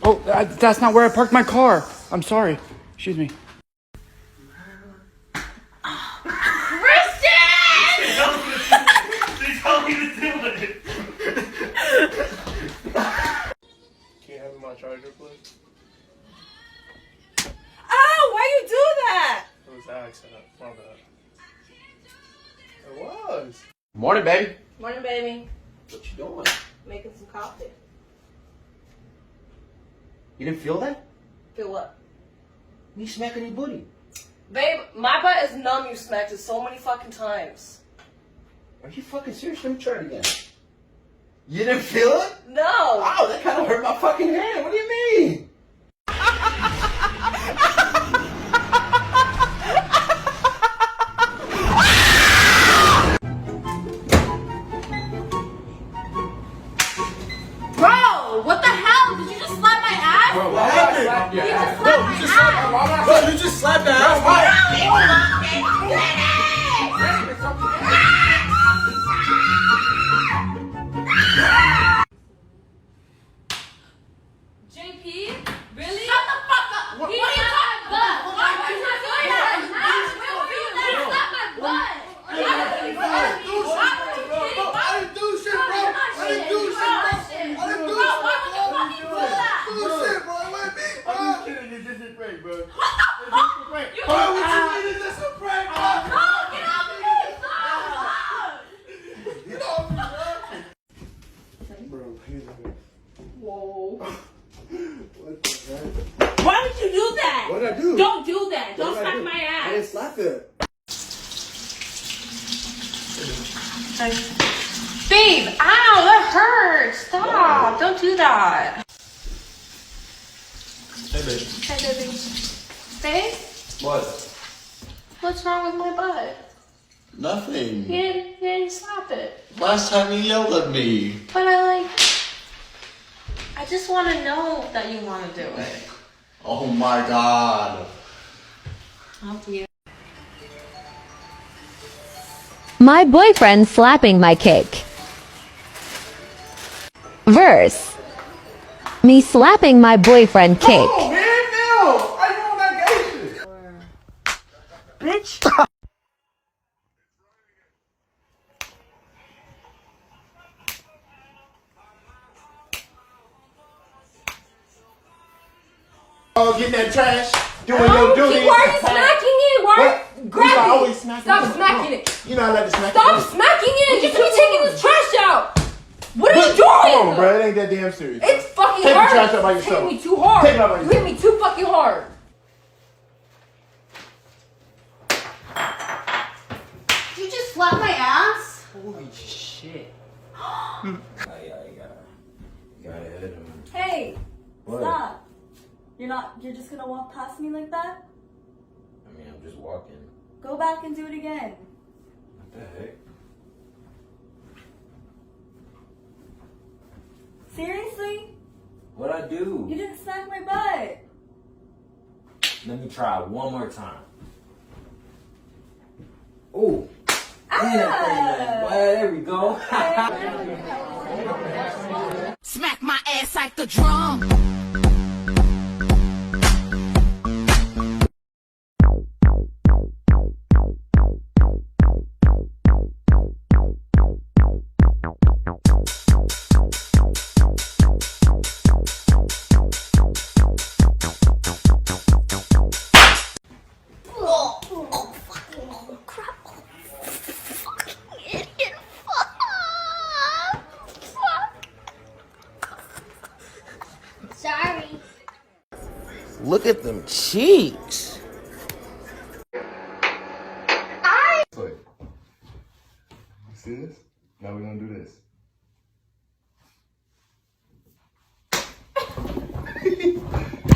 Oh, that's not where I parked my car. I'm sorry. Excuse me. They told me to do it. Can you have my charger, please? Oh, why you do that? It was an accident. My bad. It was. Morning, baby. Morning, baby. What you doing? Making some coffee. You didn't feel that? Feel what? Me smacking your booty. Babe, my butt is numb. You smacked it so many fucking times. Are you fucking serious? Let me try it again. You didn't feel it? No. Oh, that kind of hurt my fucking hand. What do you mean? Bro, what the hell? Did you just slap my ass? Bro, what happened? You just slapped my ass. Bro, you just slapped that ass. JP? Really? Shut the fuck up! What are you talking about? Why are you doing that? You slapped my butt! I didn't do shit, bro. I didn't do shit, bro. I didn't do shit, Why would you fucking do that? Do shit, bro. Let me, bro. I'm just kidding. It's just a prank, bro. What the fuck? You Why would you mean it's just a prank, bro? No, get off of me! Stop! Get off me, Bro, he's a bit. Whoa. What the heck? Why would you do that? What did I do? Don't do that. Don't What did I slap do? my I didn't ass. slap it. Babe, ow, that hurts. Stop. Don't do that. Hey, baby. Hey, baby. Babe, What? what's wrong with my butt? Nothing. You didn't slap it. Last time you yelled at me. But I just want to know that you want to do it. Oh my god. Help you. My boyfriend slapping my cake. Verse. Me slapping my boyfriend cake. Oh, man, no. I know that gay shit. Bitch. Oh, getting that trash. Doing your duty. Why are you smacking it? Why? What? Grab You it. always smacking Stop it. smacking it. You know I like to smack Stop it. smacking it. You should be taking this trash out. What are you doing? Come on, bro. It ain't that damn serious. It's fucking Take the hard. trash out by You yourself. hit me too hard. Take it out by You hit me too fucking hard. Did you just slap my ass? Holy shit. You gotta hit him. Hey, What? stop. You're just gonna walk past me like that? I mean, I'm just walking. Go back and do it again. What the heck? Seriously? What'd I do? You didn't smack my butt. Let me try one more time. Ooh. Ah! Well, there we go. Smack my ass like the drum. Sorry. Look at them cheeks. Wait. You see this? Now we're gonna do this.